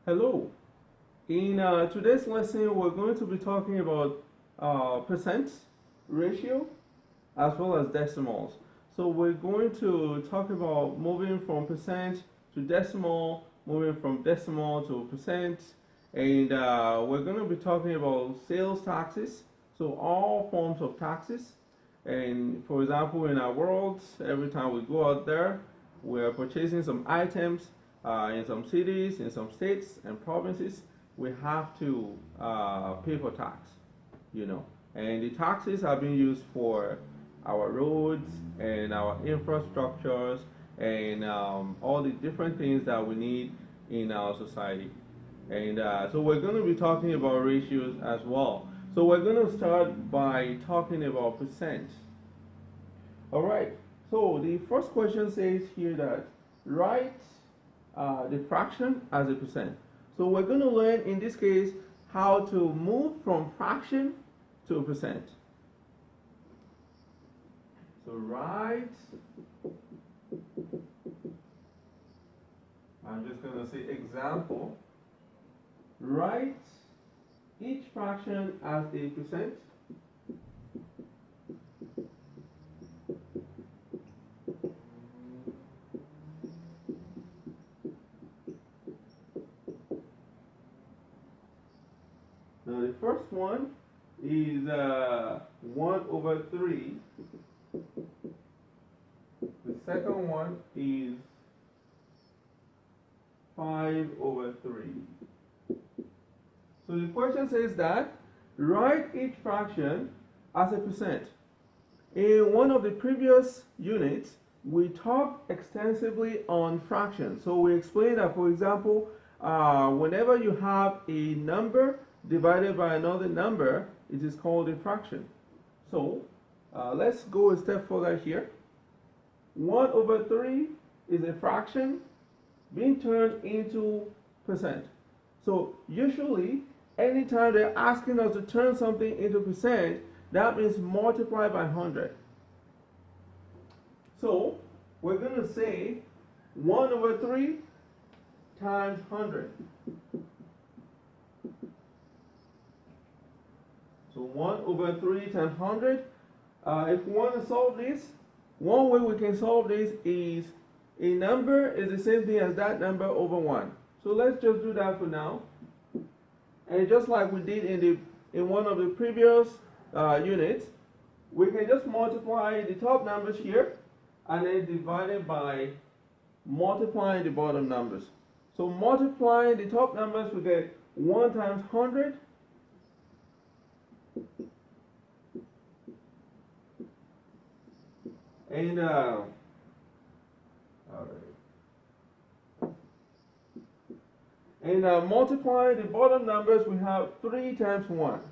Hello. In today's lesson, we're going to be talking about percent ratio as well as decimals. So we're going to talk about moving from percent to decimal, moving from decimal to percent, and we're going to be talking about sales taxes, so all forms of taxes. And for example, in our world, every time we go out there, we're purchasing some items in some cities, in some states and provinces. We have to pay for tax, and the taxes are being used for our roads and our infrastructures and all the different things that we need in our society. And so we're going to be talking about ratios as well. So we're going to start by talking about percent. All right. So the first question says here that write the fraction as a percent. So we're going to learn in this case how to move from fraction to a percent. So write, I'm just going to say example, write each fraction as a percent. Now the first one is 1/3. The second one is 5/3. So the question says that write each fraction as a percent. In one of the previous units, we talked extensively on fractions. So we explained that, for example, whenever you have a number divided by another number, it is called a fraction. So let's go a step further here. 1/3 is a fraction being turned into percent. So usually, anytime they're asking us to turn something into percent, that means multiply by 100. So we're going to say 1/3 times 100. So 1/3 times 100. If we want to solve this, one way we can solve this is a number is the same thing as that number over 1. So let's just do that for now. And just like we did in one of the previous units, we can just multiply the top numbers here and then divide it by multiplying the bottom numbers. So multiplying the top numbers, we get 1 times 100. And all right. And multiplying the bottom numbers, we have 3 times 1.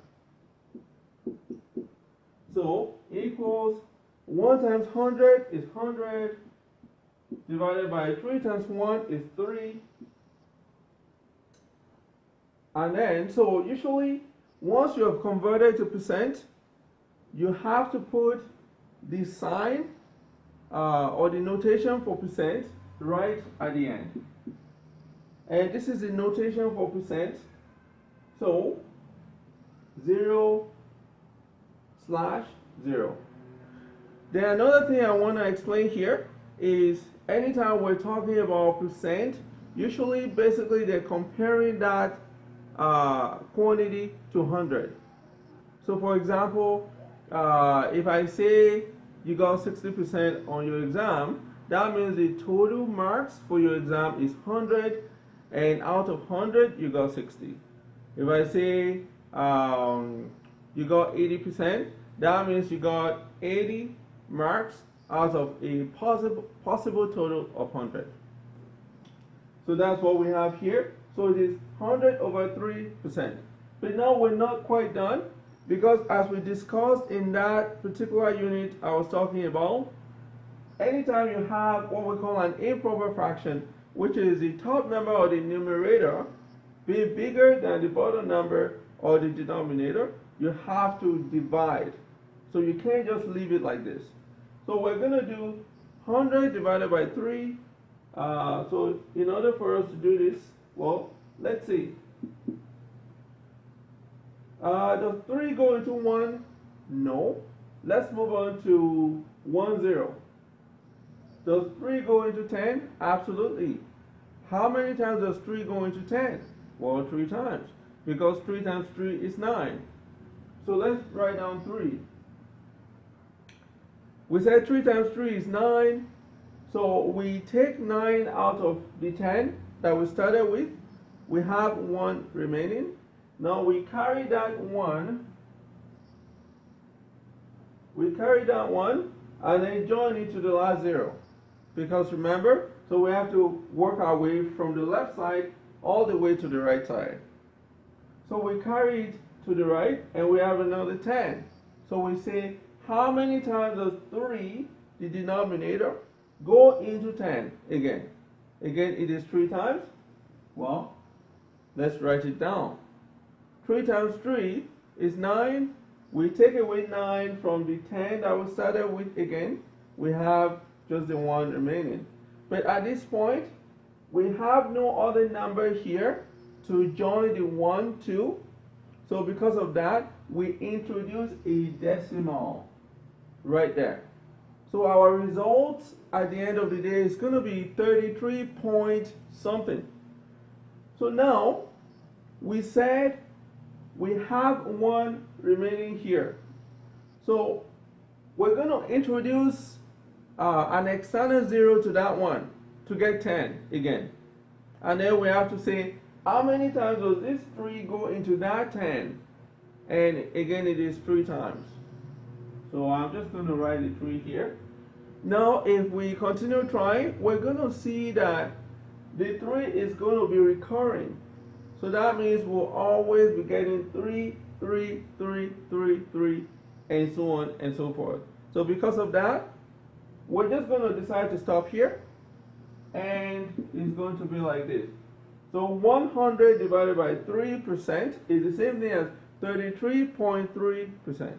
So equals 1 times 100 is 100 divided by 3 times 1 is 3. And then, so usually, once you have converted to percent, you have to put the sign or the notation for percent right at the end. And this is the notation for percent. So 0/0. Then another thing I want to explain here is anytime we're talking about percent, usually basically they're comparing that quantity to 100. So for example, if I say you got 60% on your exam, that means the total marks for your exam is 100, and out of 100 you got 60. If I say you got 80%, that means you got 80 marks out of a possible total of 100. So that's what we have here. So it is 100/3%. But now we're not quite done, because as we discussed in that particular unit I was talking about, anytime you have what we call an improper fraction, which is the top number or the numerator be bigger than the bottom number or the denominator, you have to divide. So you can't just leave it like this. So we're going to do 100 divided by 3. So in order for us to do this, well, Let's see. Does 3 go into 1? No. Let's move on to 1, 0. Does 3 go into 10? Absolutely. How many times does 3 go into 10? Well, 3 times. Because 3 times 3 is 9. So let's write down 3. We said 3 times 3 is 9. So we take 9 out of the 10 that we started with. We have 1 remaining. Now we carry that 1. We carry that 1 and then join it to the last 0. Because remember, so we have to work our way from the left side all the way to the right side. So we carry it to the right and we have another 10. So we say, how many times does 3, the denominator, go into 10 again? Again, it is 3 times. Well, let's write it down. 3 times 3 is 9. We take away 9 from the 10 that we started with again. We have just the 1 remaining. But at this point, we have no other number here to join the 1 to. So because of that, we introduce a decimal right there. So our result at the end of the day is going to be 33 point something. So now we said we have 1 remaining here. So we're going to introduce an external 0 to that 1 to get 10 again. And then we have to say, how many times does this 3 go into that 10? And again, it is 3 times. So I'm just going to write the 3 here. Now, if we continue trying, we're going to see that the 3 is going to be recurring. So that means we'll always be getting 3, 3, 3, 3, 3, and so on and so forth. So because of that, we're just going to decide to stop here. And it's going to be like this. So 100 divided by 3% is the same thing as 33.3%.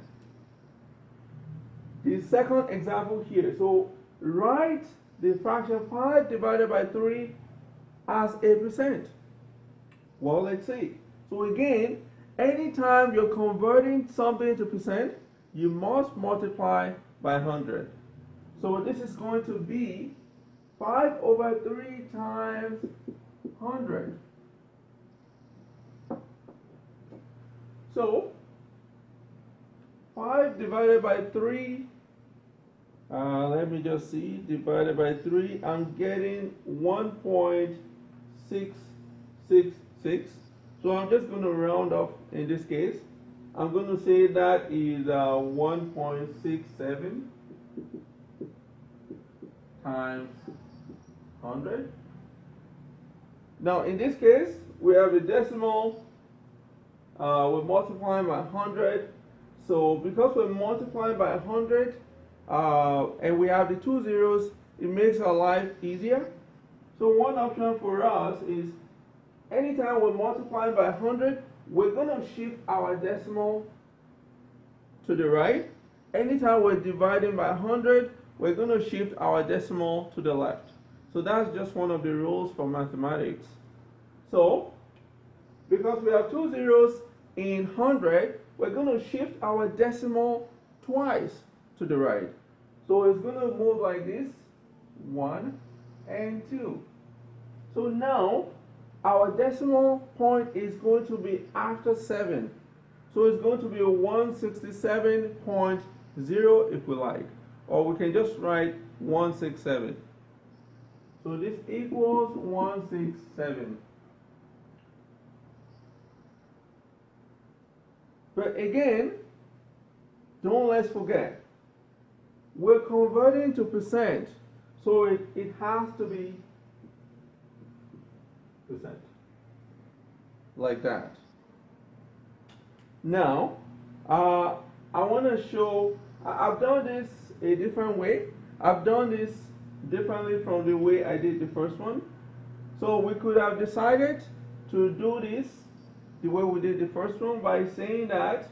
The second example here. So write the fraction 5 divided by 3 as a percent. Well, let's see. So again, anytime you're converting something to percent, you must multiply by 100. So this is going to be 5 over 3 times 100. So 5 divided by 3, let me just see, divided by 3, I'm getting 1.666. So I'm just going to round off in this case. I'm going to say that is 1.67 times 100. Now in this case, we have a decimal. We're multiplying by 100. So because we're multiplying by 100, and we have the 2 zeros, it makes our life easier. So one option for us is, anytime we're multiplying by 100, we're going to shift our decimal to the right. Anytime we're dividing by 100, we're going to shift our decimal to the left. So that's just one of the rules for mathematics. So, because we have 2 zeros in 100, we're going to shift our decimal twice to the right. So it's going to move like this, 1 and 2. So now, our decimal point is going to be after 7. So it's going to be 167.0 if we like. Or we can just write 167. So this equals 167. But again, don't let's forget, we're converting to percent. So it has to be percent. Like that. Now, I want to show, I've done this a different way. I've done this differently from the way I did the first one. So we could have decided to do this the way we did the first one by saying that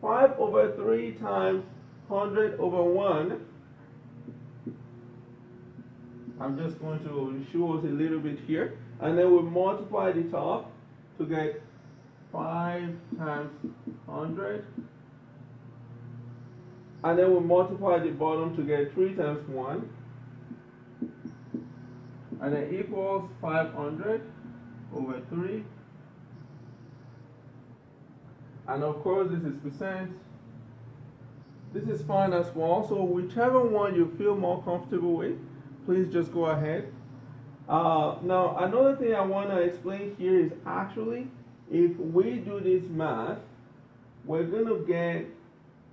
5 over 3 times 100 over 1. I'm just going to show us a little bit here. and then we multiply the top to get 5 times 100, and then we multiply the bottom to get 3 times 1, and then equals 500 over 3, and of course this is percent. This is fine as well, so whichever one you feel more comfortable with, please just go ahead. Now another thing I want to explain here is actually if we do this math, we're going to get,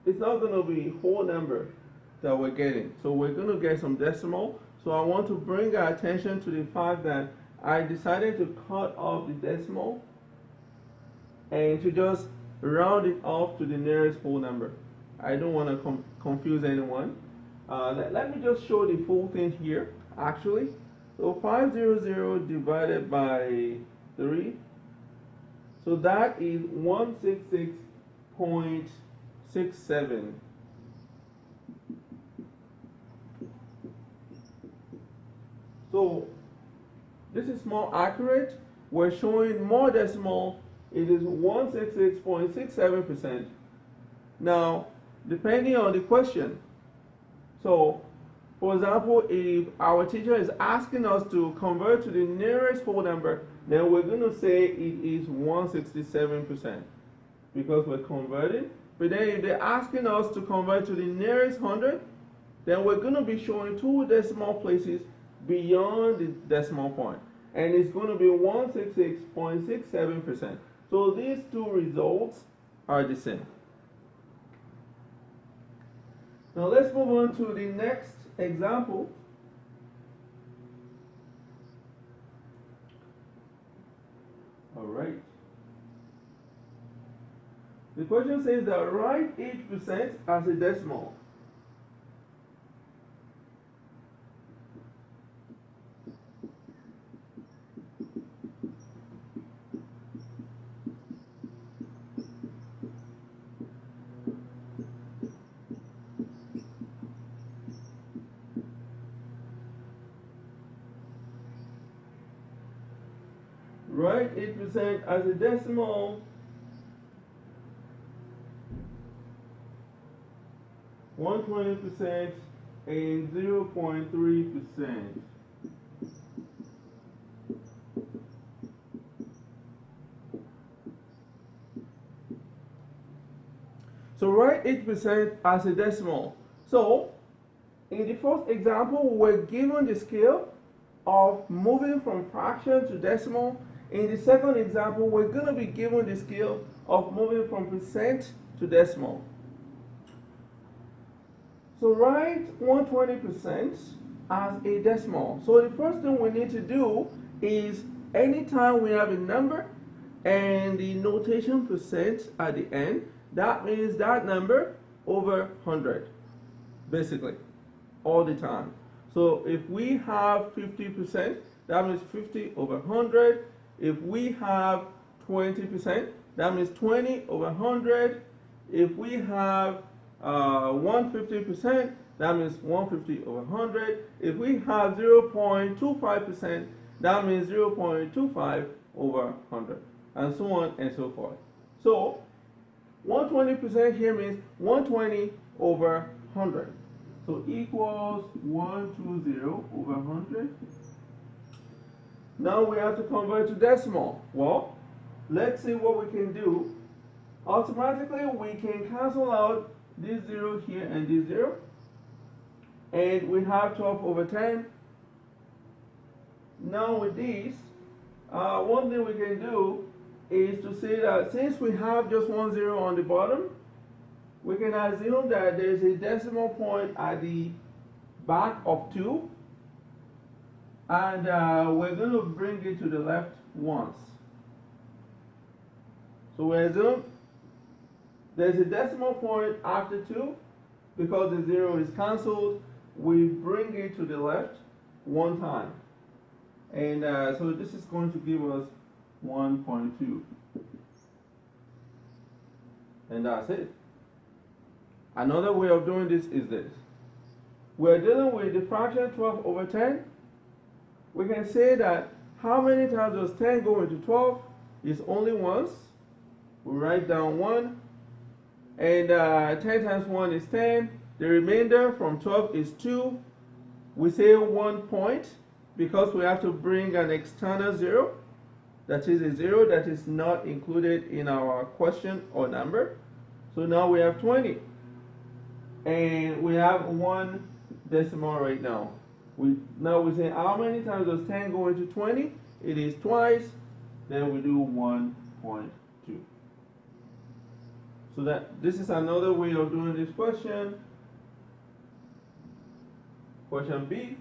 it's not going to be whole number that we're getting, so we're going to get some decimal. So I want to bring our attention to the fact that I decided to cut off the decimal and to just round it off to the nearest whole number. I don't want to confuse anyone. Let me just show the full thing here actually. So 500 divided by 3, so that is 166.67. So this is more accurate. We're showing more decimal. It is 166.67%. Now, depending on the question. So, for example, if our teacher is asking us to convert to the nearest whole number, then we're going to say it is 167% because we're converting. But then if they're asking us to convert to the nearest 100, then we're going to be showing 2 decimal places beyond the decimal point. And it's going to be 166.67%. So these 2 results are the same. Now let's move on to the next example. All right. The question says that write each percent as a decimal. Write 8% as a decimal. 120% and 0.3%. So write 8% as a decimal. So in the first example, we're given the scale of moving from fraction to decimal. In the second example, we're going to be given the scale of moving from percent to decimal. So write 120% as a decimal. So the first thing we need to do is anytime we have a number and the notation percent at the end, that means that number over 100, basically, all the time. So if we have 50%, that means 50 over 100. If we have 20%, that means 20 over 100. If we have 150%, that means 150 over 100. If we have 0.25%, that means 0.25 over 100, and so on and so forth. So 120% here means 120 over 100. So equals 120 over 100. Now we have to convert to decimal. Well, let's see what we can do. Automatically, we can cancel out this 0 here and this 0. And we have 12 over 10. Now with this, one thing we can do is to say that since we have just 1 0 on the bottom, we can assume that there's a decimal point at the back of 2. And we're going to bring it to the left once. So we assume there's a decimal point after 2. Because the 0 is cancelled, we bring it to the left one time. And so this is going to give us 1.2. And that's it. Another way of doing this is this. We're dealing with the fraction 12 over 10. We can say that How many times does 10 go into 12? It's only once. We write down 1. And 10 times 1 is 10. The remainder from 12 is 2. We say 1 point because we have to bring an external 0. That is a 0 that is not included in our question or number. So now we have 20. And we have 1 decimal right now. Now we say how many times does 10 go into 20? It is twice. Then we do 1.2. So that this is another way of doing this question. Question B,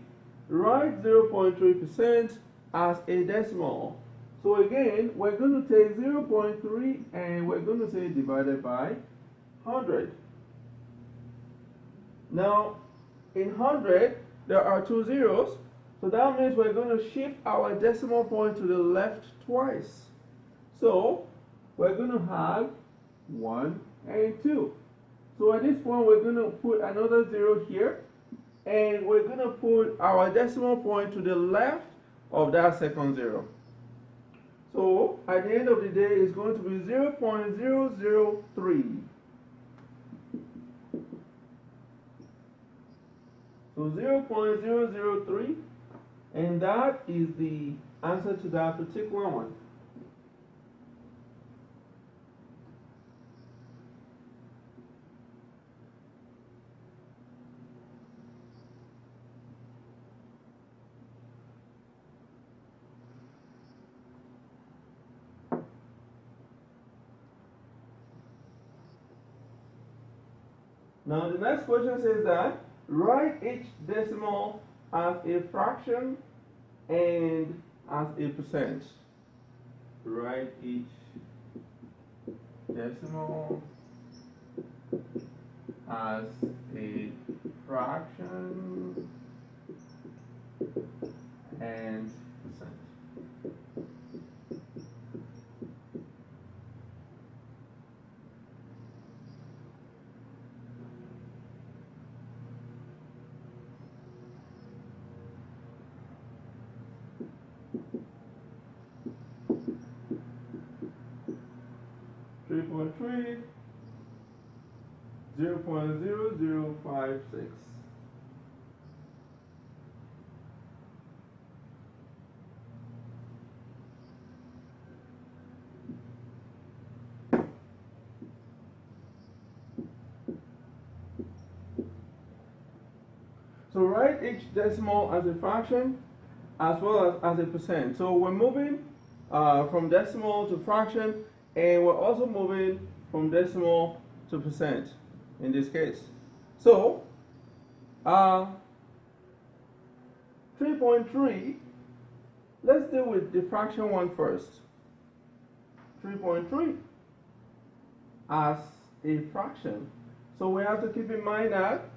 write 0.3% as a decimal. So again, we're going to take 0.3 and we're going to say divided by 100. Now, in 100, there are 2 zeros. So that means we're going to shift our decimal point to the left twice. So we're going to have 1 and 2. So at this point, we're going to put another 0 here. And we're going to put our decimal point to the left of that second 0. So at the end of the day, it's going to be 0.003. So 0.003, and that is the answer to that particular one. Now the next question says that write each decimal as a fraction and as a percent. Write each decimal as a fraction and percent. Three point three, 0.0056. So write each decimal as a fraction as well as a percent. So we're moving from decimal to fraction, and we're also moving from decimal to percent in this case. So 3.3, let's deal with the fraction one first. 3.3 as a fraction. So we have to keep in mind that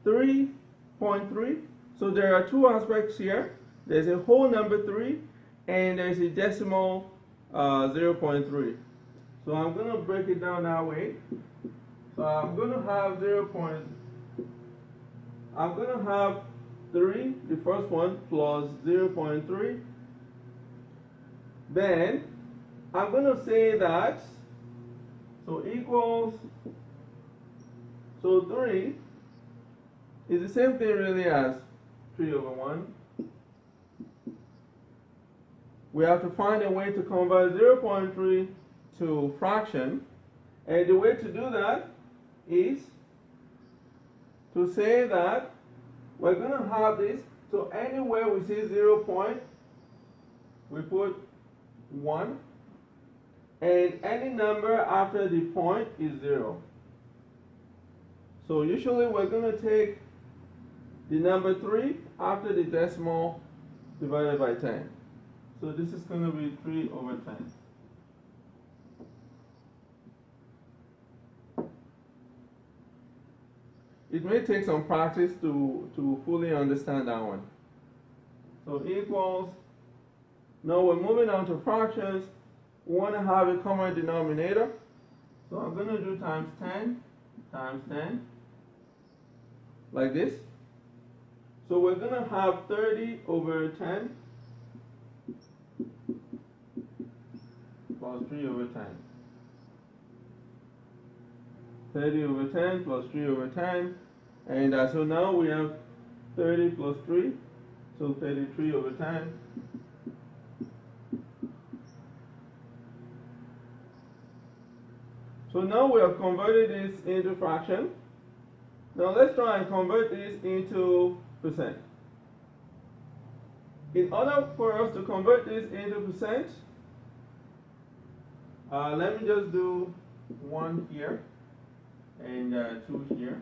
3.3, so there are two aspects here. There's a whole number 3 and there's a decimal 0.3. So I'm going to break it down that way. So I'm going to have I'm going to have 3, the first one, plus 0.3. Then I'm going to say that, so equals, so 3 is the same thing really as 3 over 1. We have to find a way to convert 0.3 to fraction, and the way to do that is to say that we're going to have this, so anywhere we see 0 point, we put 1, and any number after the point is 0. So usually we're going to take the number 3 after the decimal divided by 10. So this is going to be 3 over 10. It may take some practice to fully understand that one. So equals, now we're moving on to fractions. We want to have a common denominator. So I'm going to do times 10 times 10, like this. So we're going to have 30 over 10. plus 3 over 10. 30 over 10 plus 3 over 10. And so now we have 30 plus 3, so 33 over 10. So now we have converted this into fraction. Now let's try and convert this into percent. In order for us to convert this into percent, let me just do 1 here and 2 here.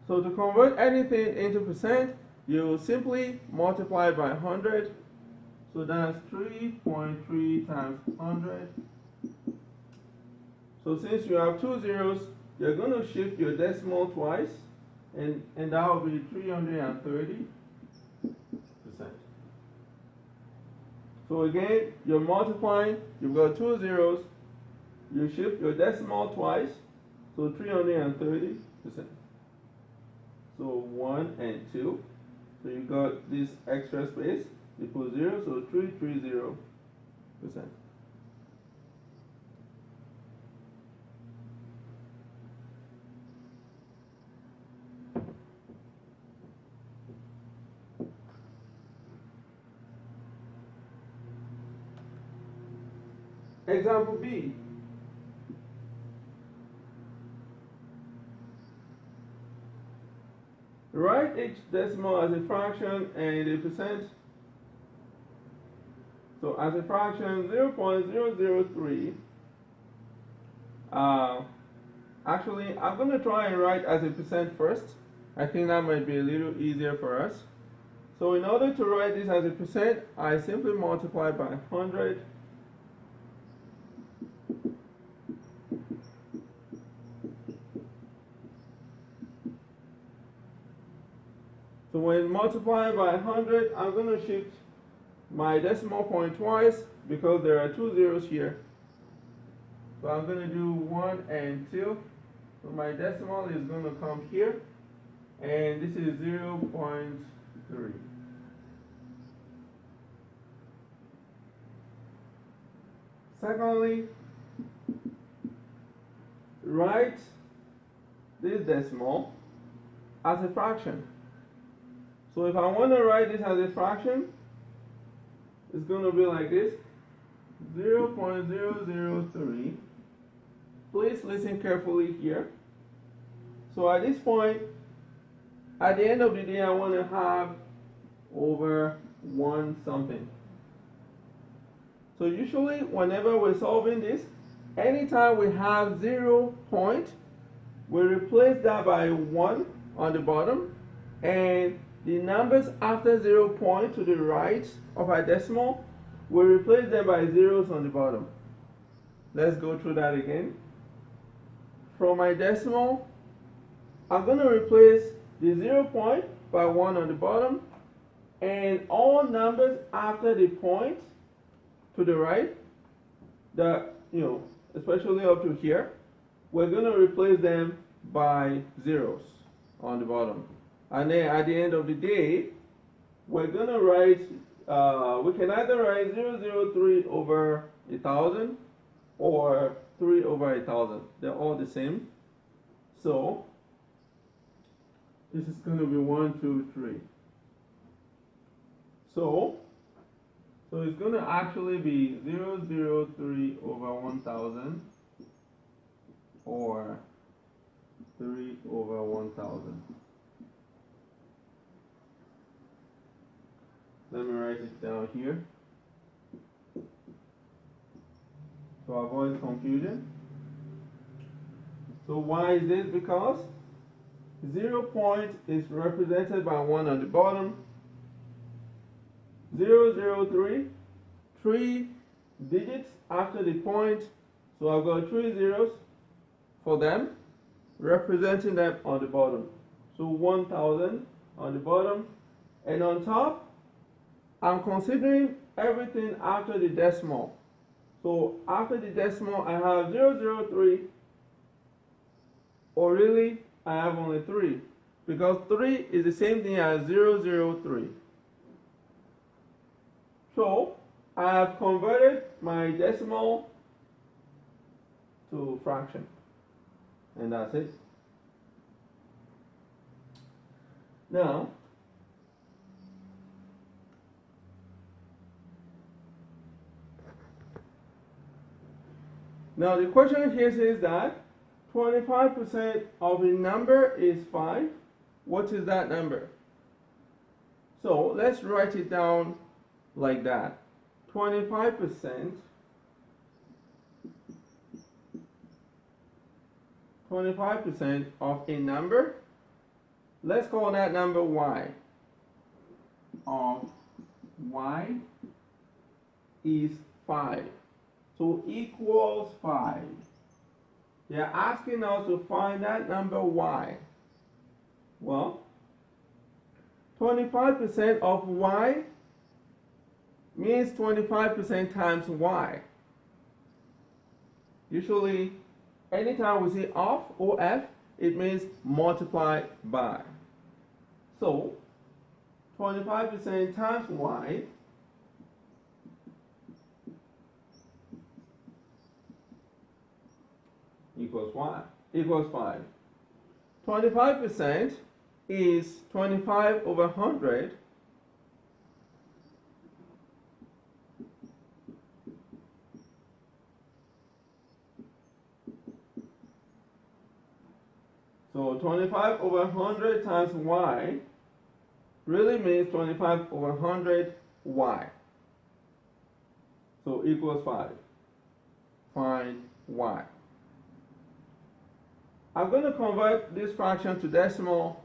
So to convert anything into percent, you simply multiply by 100. So that's 3.3 times 100. So since you have 2 zeros, you're going to shift your decimal twice, and that will be 330%. So again, you're multiplying, you've got 2 zeros, you shift your decimal twice, so 330%. So 1 and 2. So you got this extra space, you put 0, so 330%. Example B. Write each decimal as a fraction and a percent. So as a fraction, 0.003. Actually, I'm going to try and write as a percent first. I think that might be a little easier for us. So in order to write this as a percent, I simply multiply by 100. So when multiplying by 100, I'm going to shift my decimal point twice because there are 2 zeros here. So I'm going to do 1 and 2. So my decimal is going to come here, and this is 0.3. Secondly, write this decimal as a fraction. So if I want to write this as a fraction, it's going to be like this, 0.003. Please listen carefully here. So at this point, at the end of the day, I want to have over 1 something. So usually, whenever we're solving this, anytime we have 0 point, we replace that by 1 on the bottom, and the numbers after 0 point to the right of our decimal, we replace them by zeros on the bottom. Let's go through that again. From my decimal, I'm going to replace the 0 point by 1 on the bottom, and all numbers after the point to the right, especially up to here, we're going to replace them by zeros on the bottom. And then at the end of the day, we're going to write, we can either write 003 over 1,000 or 3 over 1,000. They're all the same. So this is going to be 1, 2, 3. So it's going to actually be 003 over 1,000 or 3 over 1,000. Let me write it down here to avoid confusion. So why is this? Because 0 point is represented by 1 on the bottom. 003, 3 digits after the point. So I've got 3 zeros for them, representing them on the bottom. So 1,000 on the bottom. And on top, I'm considering everything after the decimal. So after the decimal, I have 003, or really, I have only 3, because 3 is the same thing as 003. So I have converted my decimal to fraction. And that's it. Now, the question here says that 25% of a number is 5. What is that number? So let's write it down like that. 25% of a number, let's call that number y, of y is 5. So equals 5. They are asking us to find that number y. Well, 25% of y means 25% times y. Usually, anytime we say of or f, it means multiply by. So, 25% times y equals 5. 25% is 25 over 100. So 25 over 100 times y really means 25 over 100 y. So equals 5. Find y. I'm going to convert this fraction to decimal.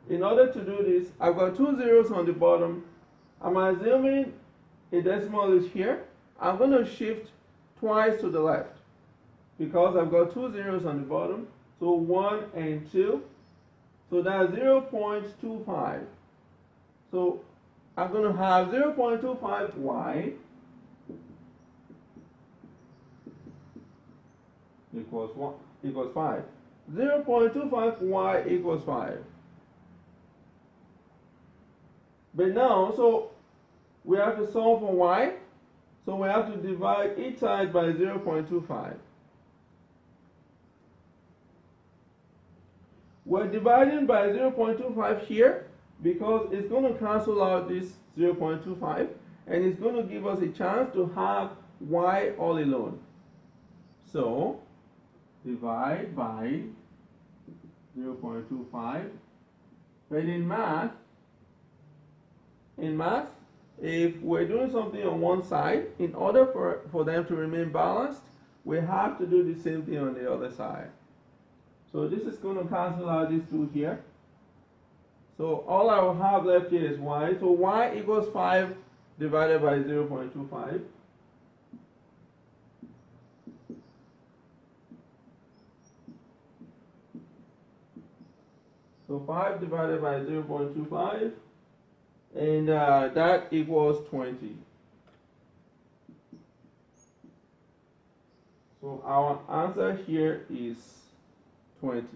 In order to do this, I've got 2 zeros on the bottom. I'm assuming a decimal is here. I'm going to shift twice to the left because I've got 2 zeros on the bottom. So 1 and 2. So that's 0.25. So I'm going to have 0.25y equals 5. 0.25y equals 5. But now, so we have to solve for y. So we have to divide each side by 0.25. We're dividing by 0.25 here because it's going to cancel out this 0.25 and it's going to give us a chance to have y all alone. So divide by 0.25. But in math, if we're doing something on one side, in order for them to remain balanced, we have to do the same thing on the other side. So this is going to cancel out these two here. So all I will have left here is y. So y equals 5 divided by 0.25. So 5 divided by 0.25, and that equals 20. So our answer here is 20.